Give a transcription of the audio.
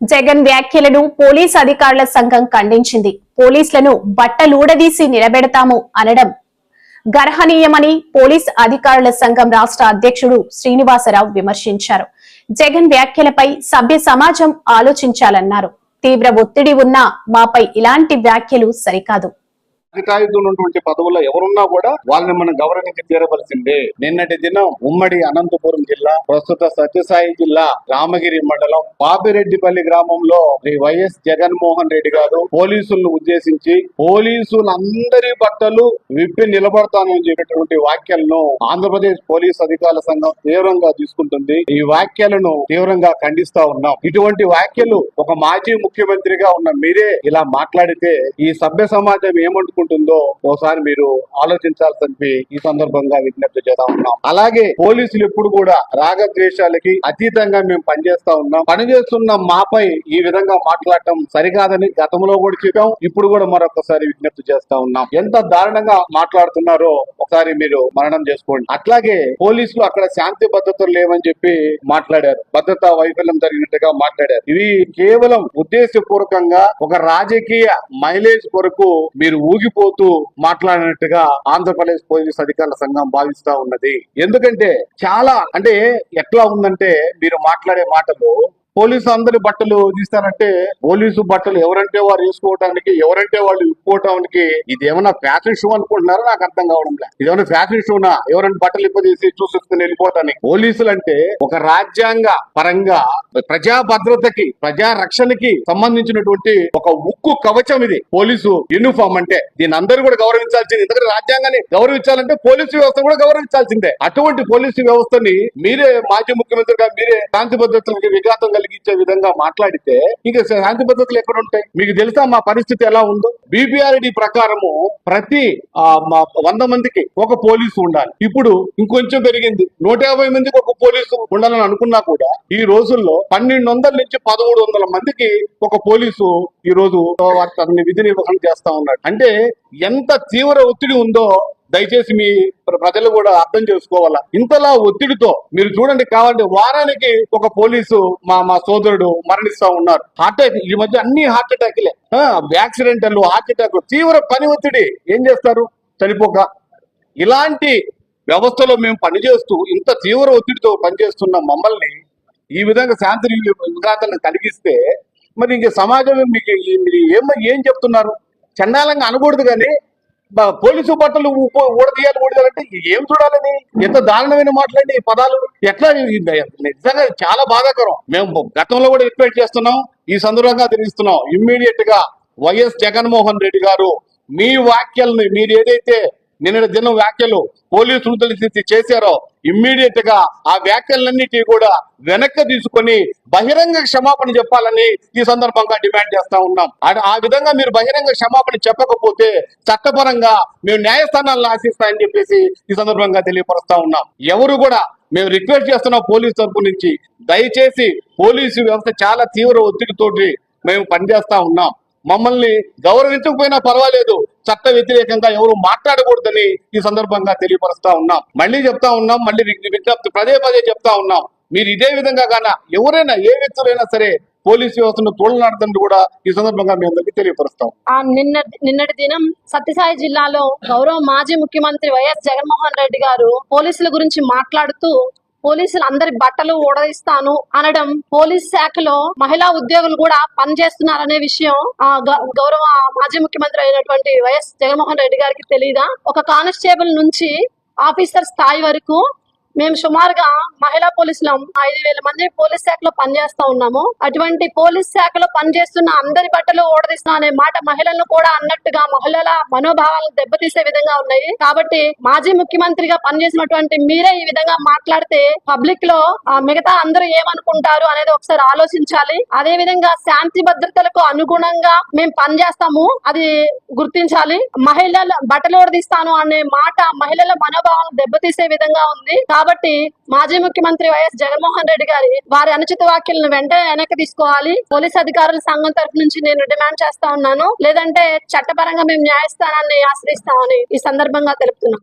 జగన్ వ్యాఖ్యలను పోలీస్ అధికారుల సంఘం ఖండించింది. పోలీసులను బట్టలూడదీసి నిలబెడతాము అనడం గర్హనీయమని పోలీస్ అధికారుల సంఘం రాష్ట్ర అధ్యక్షుడు శ్రీనివాసరావు విమర్శించారు. జగన్ వ్యాఖ్యలపై సభ్య సమాజం ఆలోచించాలన్నారు. తీవ్ర ఒత్తిడి ఉన్నా మాపై ఇలాంటి వ్యాఖ్యలు సరికాదు. అధికారులు ఉన్నటువంటి పదవుల్లో ఎవరున్నా కూడా వాళ్ళని మనం గౌరవించి తీరవలసిందే. నిన్నటి దినం ఉమ్మడి అనంతపురం జిల్లా, ప్రస్తుత సత్యసాయి జిల్లా రామగిరి మండలం పాపిరెడ్డిపల్లి గ్రామంలో శ్రీ వైఎస్ జగన్మోహన్ రెడ్డి గారు పోలీసులను ఉద్దేశించి పోలీసులందరి బట్టలు విప్పి నిలబడతానని చెప్పినటువంటి వ్యాఖ్యలను ఆంధ్రప్రదేశ్ పోలీస్ అధికారుల సంఘం తీవ్రంగా తీసుకుంటుంది. ఈ వ్యాఖ్యలను తీవ్రంగా ఖండిస్తా ఉన్నాం. ఇటువంటి వ్యాఖ్యలు ఒక మాజీ ముఖ్యమంత్రిగా ఉన్న మీరే ఇలా మాట్లాడితే ఈ సభ్య సమాజం ఏమంటుకుంటుందో ఒకసారి మీరు ఆలోచించాల్సి ఈ సందర్భంగా విజ్ఞప్తి చేస్తా ఉన్నాం. అలాగే పోలీసులు ఎప్పుడు కూడా రాగద్వేషాలకి అతీతంగా మేము పనిచేస్తా ఉన్నాం. పనిచేస్తున్న మాపై ఈ విధంగా మాట్లాడటం సరికాదని గతంలో కూడా చెప్పాం, ఇప్పుడు కూడా మరొకసారి విజ్ఞప్తి చేస్తా ఉన్నాం. ఎంత దారుణంగా మాట్లాడుతున్నారో ఒకసారి మీరు మననం చేసుకోండి. అట్లాగే పోలీసులు అక్కడ శాంతి భద్రతలు లేవని చెప్పి మాట్లాడారు, భద్రతా వైఫల్యం జరిగినట్టుగా మాట్లాడారు. ఇవి కేవలం ఉద్దేశపూర్వకంగా ఒక రాజకీయ మైలేజ్ కొరకు మీరు ఊగిపోతూ మాట్లాడినట్టుగా ఆంధ్రప్రదేశ్ పోలీస్ అధికారుల సంఘం భావిస్తా ఉన్నది. ఎందుకంటే చాలా అంటే ఎట్లా ఉందంటే మీరు మాట్లాడే మాటలు పోలీసు అందరి బట్టలు తీస్తారంటే పోలీసు బట్టలు ఎవరంటే వారు వేసుకోవటానికి, ఎవరంటే వాళ్ళు విప్పుకోవటానికి ఇదేమన్నా ఫ్యాషన్ షో అనుకుంటున్నారో నాకు అర్థం కావడం లేదు. ఇదేమన్నా ఫ్యాషన్ షోనా ఎవరైనా బట్టలు ఇప్పదీసి చూసుకుని వెళ్ళిపోవటానికి? పోలీసులు అంటే ఒక రాజ్యాంగ పరంగా ప్రజా భద్రతకి, ప్రజా రక్షణకి సంబంధించినటువంటి ఒక ఉక్కు కవచం ఇది పోలీసు యూనిఫామ్ అంటే. దీని అందరూ కూడా గౌరవించాల్సింది. ఎందుకంటే రాజ్యాంగాన్ని గౌరవించాలంటే పోలీసు వ్యవస్థ కూడా గౌరవించాల్సిందే. అటువంటి పోలీసు వ్యవస్థని మీరే మాజీ ముఖ్యమంత్రిగా మీరే శాంతి భద్రతలకి విఘాతం కలిగించే విధంగా మాట్లాడితే ఇంకా శాంతి భద్రతలు ఎక్కడ ఉంటాయి? మీకు తెలుసా మా పరిస్థితి ఎలా ఉందో? బీపీఆర్డీ ప్రకారము ప్రతి 100 మందికి ఒక పోలీసు ఉండాలి. ఇప్పుడు ఇంకొంచెం పెరిగింది, 150 మందికి ఒక పోలీసు ఉండాలని అనుకున్నా కూడా ఈ రోజుల్లో 1200 నుంచి 1300 మందికి ఒక పోలీసు ఈ రోజు విధి నిర్వహణ చేస్తా ఉన్నాడు. అంటే ఎంత తీవ్ర ఒత్తిడి ఉందో దయచేసి మీ ప్రజలు కూడా అర్థం చేసుకోవాలా. ఇంతలా ఒత్తిడితో మీరు చూడండి, కావాలంటే వారానికి ఒక పోలీసు మా సోదరుడు మరణిస్తా ఉన్నారు. హార్ట్ అటాక్, ఈ మధ్య అన్ని హార్ట్ అటాక్లే, యాక్సిడెంటల్, హార్ట్ అటాక్, తీవ్ర పని ఒత్తిడి. ఏం చేస్తారు? చనిపోక. ఇలాంటి వ్యవస్థలో మేము పనిచేస్తూ ఇంత తీవ్ర ఒత్తిడితో పనిచేస్తున్న మమ్మల్ని ఈ విధంగా శాంతి విఘాతాలను కలిగిస్తే మరి ఇంక సమాజం మీకు ఏం చెప్తున్నారు? చండాలంగా అనకూడదు కానీ పోలీసు బట్టలు ఊడదీయాలంటే ఏం చూడాలని? ఎంత దారుణమైన మాట్లాడి పదాలు ఎట్లా? నిజంగా చాలా బాధాకరం. మేము గతంలో కూడా రిక్వెస్ట్ చేస్తున్నాం, ఈ సందర్భంగా తెలియస్తున్నాం. ఇమ్మీడియట్ గా వైఎస్ జగన్మోహన్ రెడ్డి గారు మీ వ్యాఖ్యల్ని, మీరు ఏదైతే నిన్న దినం వ్యాఖ్యలు పోలీసులు తెలిసి చేశారో ఇమ్మీడియట్ గా ఆ వ్యాఖ్యలన్నిటి కూడా వెనక్కి తీసుకొని బహిరంగ క్షమాపణ చెప్పాలని ఈ సందర్భంగా డిమాండ్ చేస్తా ఉన్నాం. ఆ విధంగా మీరు బహిరంగ క్షమాపణ చెప్పకపోతే చట్టపరంగా మేము న్యాయస్థానాలను ఆశిస్తామని చెప్పేసి ఈ సందర్భంగా తెలియపరుస్తా ఉన్నాం. ఎవరు కూడా మేము రిక్వెస్ట్ చేస్తున్నాం పోలీసు తరపు నుంచి, దయచేసి పోలీసు వ్యవస్థ చాలా తీవ్ర ఒత్తిడితోటి మేము పనిచేస్తా ఉన్నాం. మమ్మల్ని గౌరవించకపోయినా పర్వాలేదు, చట్ట వ్యతిరేకంగా ఎవరు మాట్లాడకూడదని ఈ సందర్భంగా తెలియపరుస్తా ఉన్నాం. మళ్ళీ చెప్తా ఉన్నాం, మళ్ళీ విజ్ఞప్తి పదే చెప్తా ఉన్నాం. మీరు ఇదే విధంగా గాన ఎవరైనా ఏ వ్యక్తులైనా సరే పోలీసు వ్యవస్థను తోలనాడదని కూడా ఈ సందర్భంగా మీ అందరికీ తెలియపరుస్తాం. నిన్నటి దినం సత్యసాయి జిల్లాలో గౌరవ మాజీ ముఖ్యమంత్రి వైఎస్ జగన్మోహన్ రెడ్డి గారు పోలీసుల గురించి మాట్లాడుతూ పోలీసులు అందరి బట్టలు ఊడదీస్తాను అనడం, పోలీస్ శాఖలో మహిళా ఉద్యోగులు కూడా పనిచేస్తున్నారనే విషయం గౌరవ మాజీ ముఖ్యమంత్రి అయినటువంటి వైఎస్ జగన్మోహన్ రెడ్డి గారికి తెలియదా? ఒక కానిస్టేబుల్ నుంచి ఆఫీసర్ స్థాయి వరకు మేము సుమారుగా మహిళా పోలీసులం 5000 మంది పోలీస్ శాఖలో పనిచేస్తా ఉన్నాము. అటువంటి పోలీస్ శాఖలో పనిచేస్తున్న అందరి బట్టలు ఓడదీస్తున్నా అనే మాట మహిళలను కూడా అన్నట్టుగా మహిళల మనోభావాలను దెబ్బతీసే విధంగా ఉన్నాయి. కాబట్టి మాజీ ముఖ్యమంత్రిగా పనిచేసినటువంటి మీరే ఈ విధంగా మాట్లాడితే పబ్లిక్ లో మిగతా అందరూ ఏమనుకుంటారు అనేది ఒకసారి ఆలోచించాలి. అదే విధంగా శాంతి భద్రతలకు అనుగుణంగా మేము పనిచేస్తాము, అది గుర్తించాలి. మహిళల బట్టలు ఓడదీస్తాను అనే మాట మహిళల మనోభావాలను దెబ్బతీసే విధంగా ఉంది. కాబట్టి మాజీ ముఖ్యమంత్రి వైఎస్ జగన్మోహన్ రెడ్డి గారి వారి అనుచిత వ్యాఖ్యలను వెంటనే వెనక్కి తీసుకోవాలి. పోలీస్ అధికారుల సంఘం తరఫు నుంచి నేను డిమాండ్ చేస్తా ఉన్నాను. లేదంటే చట్టపరంగా మేము న్యాయస్థానాన్ని ఆశ్రయిస్తామని ఈ సందర్భంగా తెలుపుతున్నాం.